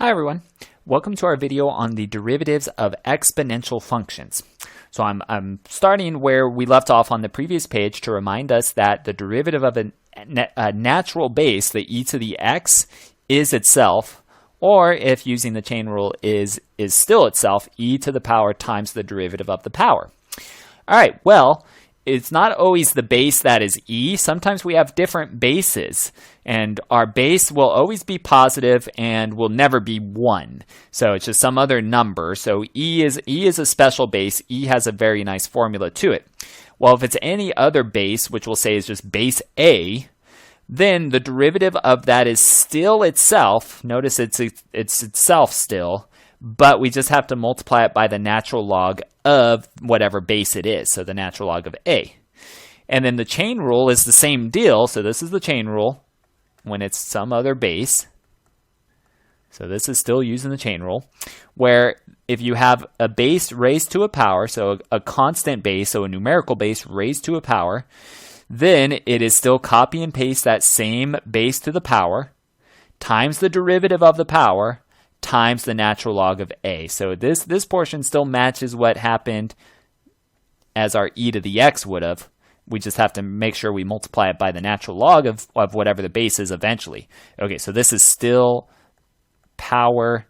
Hi everyone, welcome to our video on the derivatives of exponential functions. So I'm starting where we left off on the previous page to remind us that the derivative of a natural base, the e to the x, is itself, or if using the chain rule is still itself, e to the power times the derivative of the power. All right, well, it's not always the base that is e. Sometimes we have different bases, and our base will always be positive and will never be 1. So it's just some other number. So e is a special base. E has a very nice formula to it. Well, if it's any other base, which we'll say is just base a, then the derivative of that is still itself. Notice it's itself still, but we just have to multiply it by the natural log of whatever base it is, so the natural log of a. And then the chain rule is the same deal, so this is the chain rule when it's some other base. So this is still using the chain rule, where if you have a base raised to a power, so a constant base, so a numerical base raised to a power, then it is still copy and paste that same base to the power times the derivative of the power times the natural log of a. So this portion still matches what happened as our e to the x would have. We just have to make sure we multiply it by the natural log of whatever the base is eventually. Okay, so this is still power.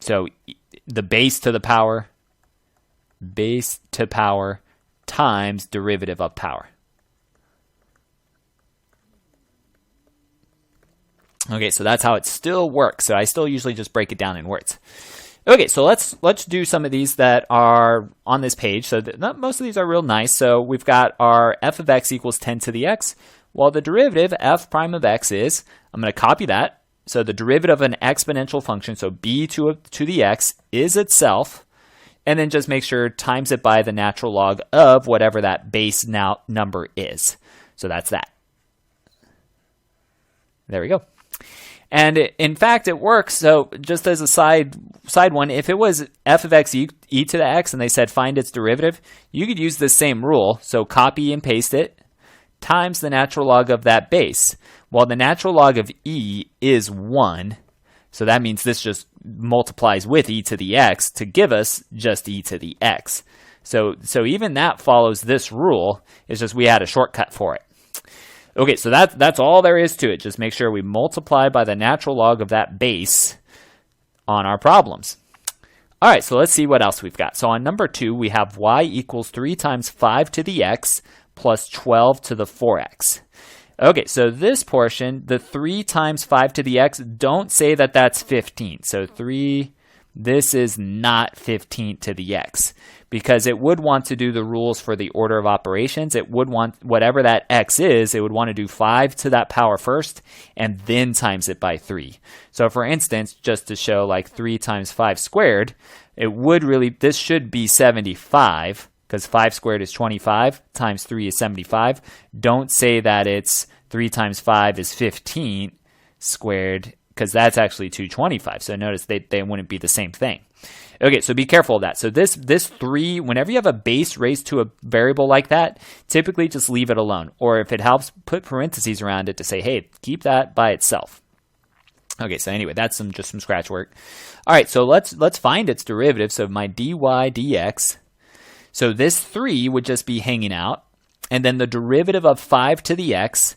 So the base to power times derivative of power. Okay, so that's how it still works. So I still usually just break it down in words. Okay, so let's do some of these that are on this page. So most of these are real nice. So we've got our f of x equals 10 to the x. Well, the derivative f prime of x is, I'm going to copy that. So the derivative of an exponential function, so b to the x, is itself. And then just make sure times it by the natural log of whatever that base number is. So that's that. There we go. And in fact, it works. So just as a side one, if it was f of x e to the x and they said find its derivative, you could use the same rule. So copy and paste it times the natural log of that base. Well, the natural log of e is 1. So that means this just multiplies with e to the x to give us just e to the x. So even that follows this rule. It's just we had a shortcut for it. Okay, so that's all there is to it. Just make sure we multiply by the natural log of that base on our problems. All right, so let's see what else we've got. So on number 2, we have y equals 3 times 5 to the x plus 12 to the 4x. Okay, so this portion, the 3 times 5 to the x, don't say that that's 15. So 3, this is not 15 to the x, because it would want to do the rules for the order of operations. It would want whatever that x is, it would want to do 5 to that power first and then times it by 3. So for instance, just to show like 3 times 5 squared, it would really, this should be 75, because 5 squared is 25 times 3 is 75. Don't say that it's 3 times 5 is 15 squared, because that's actually 225. So notice they wouldn't be the same thing. Okay, so be careful of that. So this 3, whenever you have a base raised to a variable like that, typically just leave it alone. Or if it helps, put parentheses around it to say, hey, keep that by itself. Okay, so anyway, that's just some scratch work. All right, so let's find its derivative. So my dy dx. So this 3 would just be hanging out. And then the derivative of 5 to the x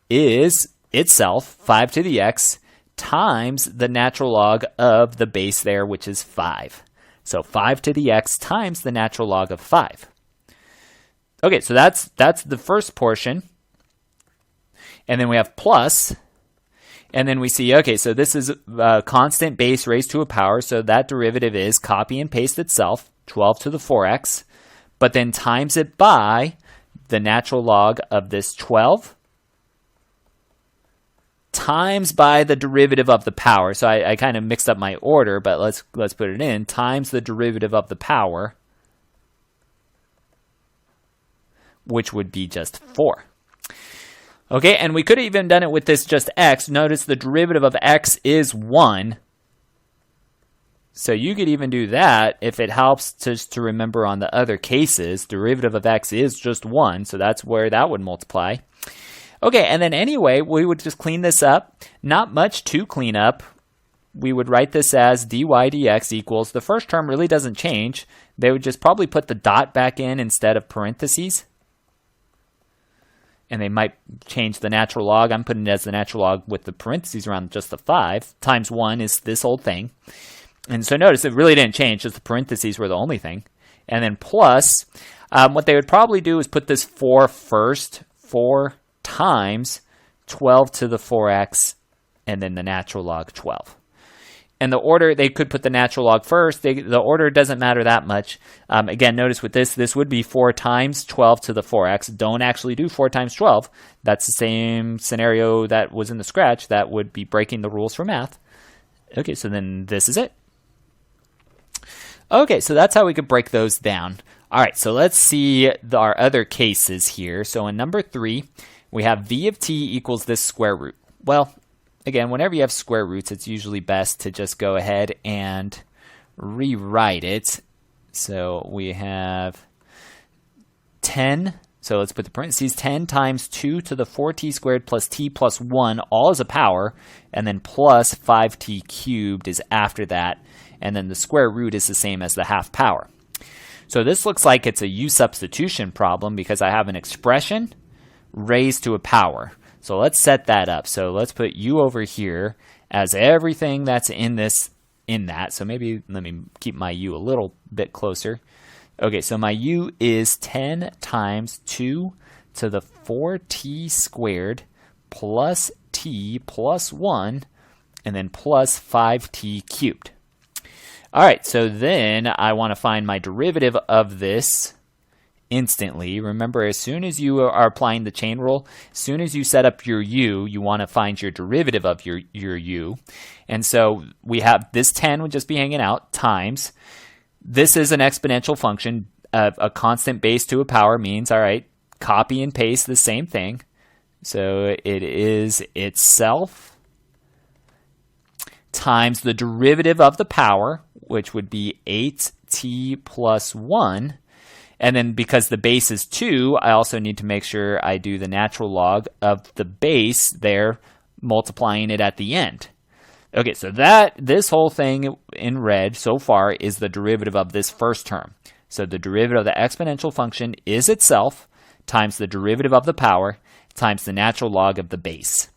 is itself 5 to the x times the natural log of the base there, which is 5. So 5 to the x times the natural log of 5. Okay, so that's the first portion. And then we have plus. And then we see, okay, so this is a constant base raised to a power. So that derivative is copy and paste itself, 12 to the 4x. But then times it by the natural log of this 12 times by the derivative of the power. So I kind of mixed up my order, but let's put it in. Times the derivative of the power, which would be just 4. Okay, and we could have even done it with this just x. Notice the derivative of x is 1. So you could even do that if it helps just to remember on the other cases. Derivative of x is just 1, so that's where that would multiply. Okay, and then anyway, we would just clean this up. Not much to clean up. we would write this as dy dx equals, the first term really doesn't change. They would just probably put the dot back in instead of parentheses. And they might change the natural log. I'm putting it as the natural log with the parentheses around just the 5. Times 1 is this whole thing. And so notice it really didn't change, just the parentheses were the only thing. And then plus, what they would probably do is put this 4 first, 4 times 12 to the 4x, and then the natural log 12. And the order, they could put the natural log first. The order doesn't matter that much. Again, notice with this would be 4 times 12 to the 4x. Don't actually do 4 times 12. That's the same scenario that was in the scratch. That would be breaking the rules for math. Okay, so then this is it. Okay, so that's how we could break those down. All right, so let's see our other cases here. So in number 3, we have v of t equals this square root. Well, again, whenever you have square roots, it's usually best to just go ahead and rewrite it. So we have 10. So let's put the parentheses, 10 times 2 to the 4t squared plus t plus 1, all as a power, and then plus 5t cubed is after that. And then the square root is the same as the half power. So this looks like it's a u substitution problem because I have an expression raised to a power. So let's set that up. So let's put u over here as everything that's in that. So maybe let me keep my u a little bit closer. Okay, so my u is 10 times 2 to the 4t squared plus t plus 1, and then plus 5t cubed. All right, so then I want to find my derivative of this instantly. Remember, as soon as you are applying the chain rule, as soon as you set up your u, you want to find your derivative of your u. And so we have this 10 would just be hanging out times. This is an exponential function. A constant base to a power means, all right, copy and paste the same thing. So it is itself times the derivative of the power, which would be 8t plus 1. And then because the base is 2, I also need to make sure I do the natural log of the base there, multiplying it at the end. Okay, so this whole thing in red so far is the derivative of this first term. So the derivative of the exponential function is itself times the derivative of the power times the natural log of the base.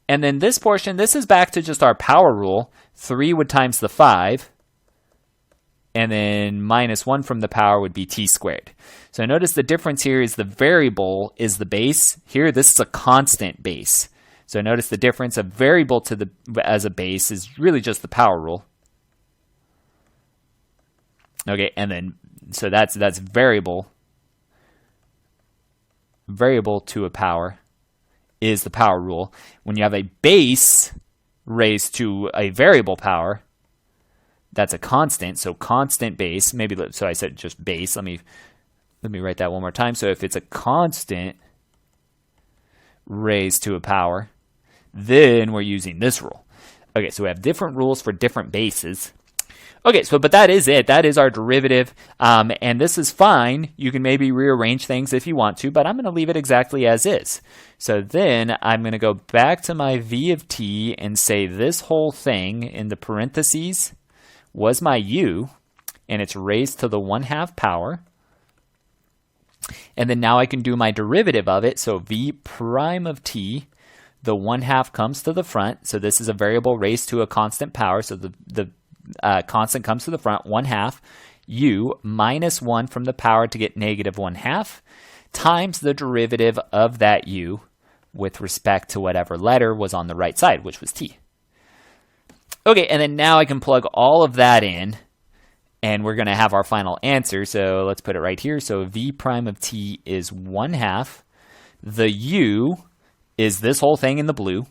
And then this portion, this is back to just our power rule. 3 would times the 5. And then minus 1 from the power would be t squared. So notice the difference here is the variable is the base. Here, this is a constant base. So notice the difference. A variable as a base is really just the power rule. Okay, and then so that's variable. Variable to a power is the power rule. When you have a base raised to a variable power, that's a constant. So constant base. So I said just base. Let me write that one more time. So if it's a constant raised to a power, then we're using this rule. Okay, so we have different rules for different bases. Okay, but that is it. That is our derivative, and this is fine. You can maybe rearrange things if you want to, but I'm going to leave it exactly as is. So then I'm going to go back to my v of t and say this whole thing in the parentheses was my u, and it's raised to the 1/2 power. And then now I can do my derivative of it. So v prime of t, the 1/2 comes to the front. So this is a variable raised to a constant power. So the constant comes to the front, 1/2, u minus 1 from the power to get negative 1/2 times the derivative of that u with respect to whatever letter was on the right side, which was t. Okay, and then now I can plug all of that in, and we're going to have our final answer. So let's put it right here. So v prime of t is 1/2. The u is this whole thing in the blue,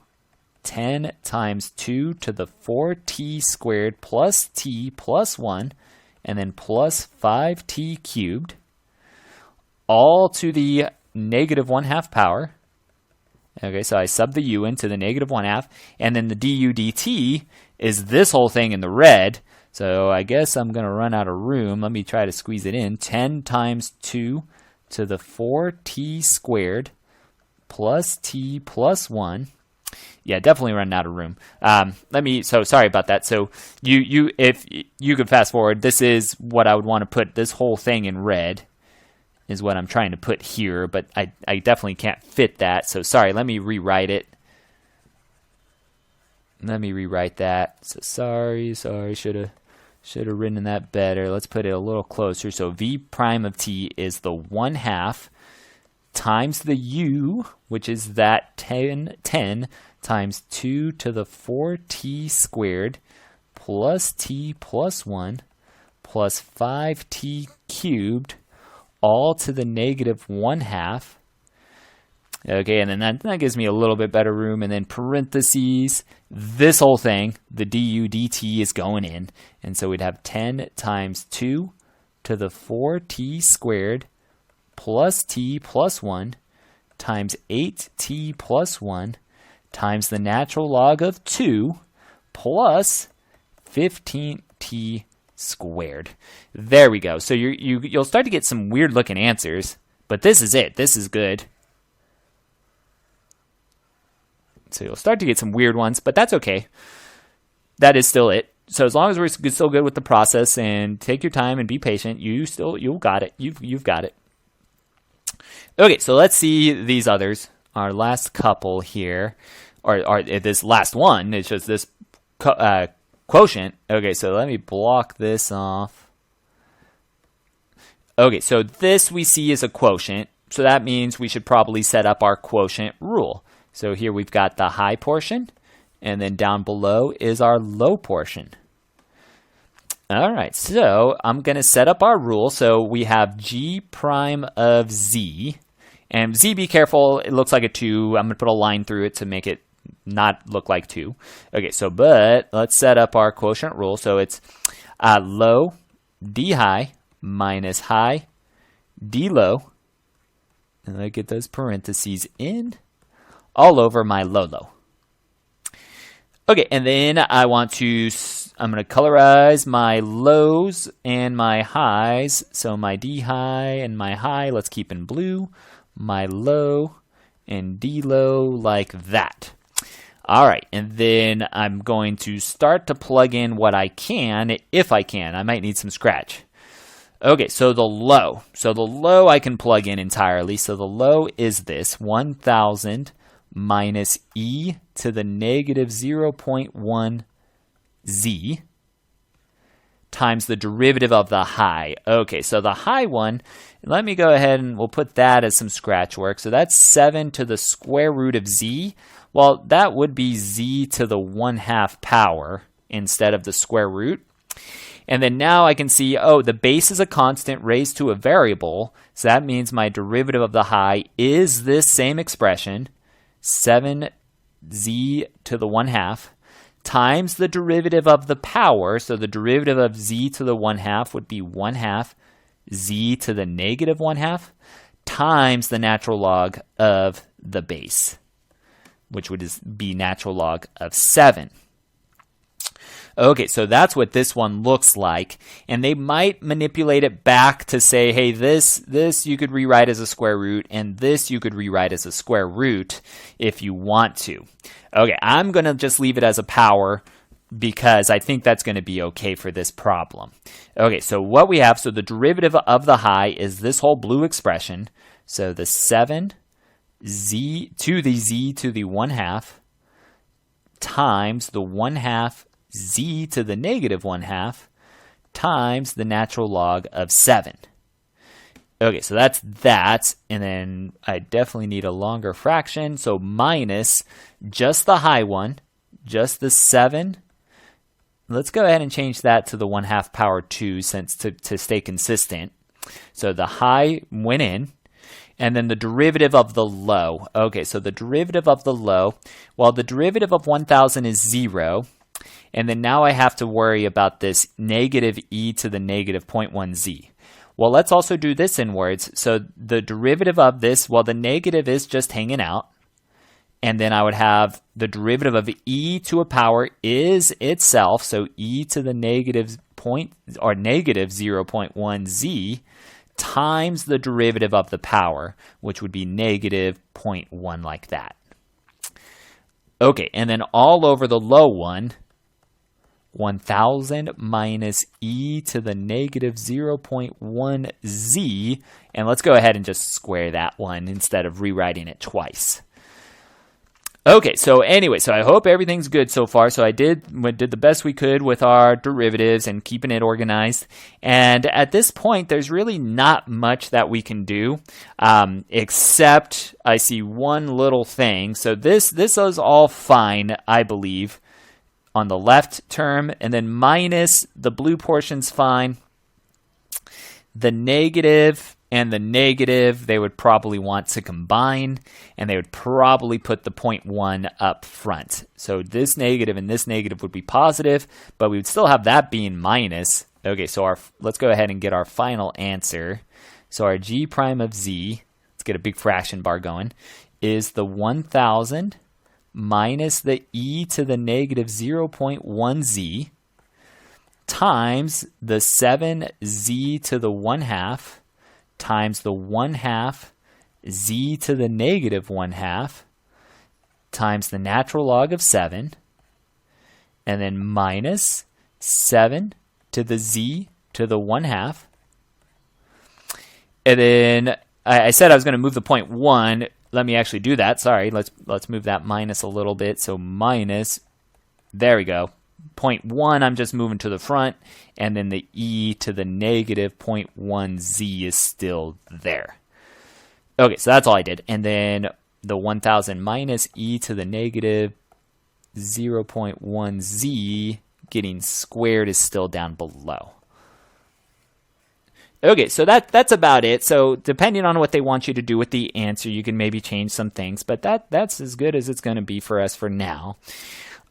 10 times 2 to the 4t squared plus t plus 1, and then plus 5t cubed, all to the negative 1/2 power. Okay, so I sub the u into the negative 1/2, and then the du dt is this whole thing in the red. So I guess I'm going to run out of room. Let me try to squeeze it in. 10 times 2 to the 4t squared plus t plus 1. Yeah, definitely running out of room. So sorry about that. So if you could fast forward, this is what I would want to put this whole thing in red is what I'm trying to put here, but I definitely can't fit that. So sorry, let me rewrite it. Let me rewrite that. So sorry, should have written that better. Let's put it a little closer. So v prime of t is the 1/2 times the u, which is that 10 times 2 to the 4t squared plus t plus 1 plus 5t cubed, all to the negative 1/2. Okay, and then that gives me a little bit better room, and then parentheses, this whole thing, the du dt is going in, and so we'd have 10 times 2 to the 4t squared plus t plus 1 times 8t plus 1 times the natural log of 2 plus 15t squared. There we go. So you'll start to get some weird looking answers, but this is it. This is good. So you'll start to get some weird ones, but that's okay. That is still it. So as long as we're still good with the process and take your time and be patient, you'll got it. You've got it. Okay, so let's see these others. Our last couple here, or this last one, it's just this quotient. Okay, so let me block this off. Okay, so this we see is a quotient, so that means we should probably set up our quotient rule. So here we've got the high portion, and then down below is our low portion. All right, so I'm going to set up our rule. So we have g prime of z, and z, be careful, it looks like a 2. I'm going to put a line through it to make it not look like 2. Okay, so but let's set up our quotient rule. So it's low d high minus high d low, and I get those parentheses in all over my low. Okay, and then I'm going to colorize my lows and my highs. So my D high and my high, let's keep in blue. My low and D low like that. All right, and then I'm going to start to plug in what I can, if I can. I might need some scratch. Okay, so the low. So the low I can plug in entirely. So the low is this, 1,000 minus e to the negative 0.1 z times the derivative of the high. Okay, so the high one, let me go ahead and we'll put that as some scratch work. So that's 7 to the square root of z. Well, that would be z to the 1/2 power instead of the square root. And then now I can see, oh, the base is a constant raised to a variable. So that means my derivative of the high is this same expression, 7z to the 1/2 times the derivative of the power. So the derivative of z to the 1/2 would be 1/2 z to the negative 1/2 times the natural log of the base, which would be natural log of 7. Okay, so that's what this one looks like. And they might manipulate it back to say, hey, this you could rewrite as a square root, and this you could rewrite as a square root if you want to. Okay, I'm going to just leave it as a power because I think that's going to be okay for this problem. Okay, so what we have, so the derivative of the high is this whole blue expression. So the 7z to the 1/2 times the 1/2 z to the negative 1/2 times the natural log of 7. Okay, so that's that, and then I definitely need a longer fraction, so minus just the high one, just the 7. Let's go ahead and change that to the 1/2 power 2 since to stay consistent. So the high went in, and then the derivative of the low. Okay, so the derivative of the low, well, the derivative of 1,000 is 0. And then now I have to worry about this negative e to the negative 0.1z. Well, let's also do this inwards. So the derivative of this, well, the negative is just hanging out. And then I would have the derivative of e to a power is itself. So e to the negative 0.1z times the derivative of the power, which would be negative 0.1 like that. Okay, and then all over the low one, 1000 minus e to the negative 0.1z. And let's go ahead and just square that one instead of rewriting it twice. Okay, so anyway, so I hope everything's good so far. So I did the best we could with our derivatives and keeping it organized. And at this point, there's really not much that we can do, except I see one little thing. So this is all fine, I believe, on the left term, and then minus the blue portion's fine. The negative and the negative, they would probably want to combine, and they would probably put the 0.1 up front. So this negative and this negative would be positive, but we would still have that being minus. Okay, so let's go ahead and get our final answer. So our g prime of z, let's get a big fraction bar going, is the 1000 minus the e to the negative 0.1z times the 7z to the 1/2 times the 1/2 z to the negative 1/2 times the natural log of 7, and then minus 7 to the z to the 1/2. And then I said I was going to move the 0.1. Let me actually do that. Sorry, let's move that minus a little bit. So minus, there we go. 0.1, I'm just moving to the front, and then the e to the negative 0.1z is still there. Okay, so that's all I did. And then the 1000 minus e to the negative 0.1z getting squared is still down below. Okay, so that's about it. So depending on what they want you to do with the answer, you can maybe change some things, but that's as good as it's going to be for us for now.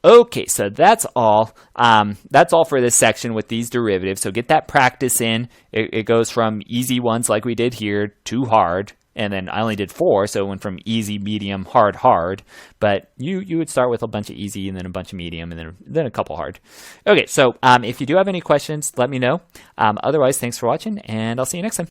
Okay, so that's all. That's all for this section with these derivatives. So get that practice in. It goes from easy ones like we did here to hard, and then I only did 4, so it went from easy, medium, hard, hard. But you would start with a bunch of easy, and then a bunch of medium, and then a couple hard. Okay, so if you do have any questions, let me know. Otherwise, thanks for watching, and I'll see you next time.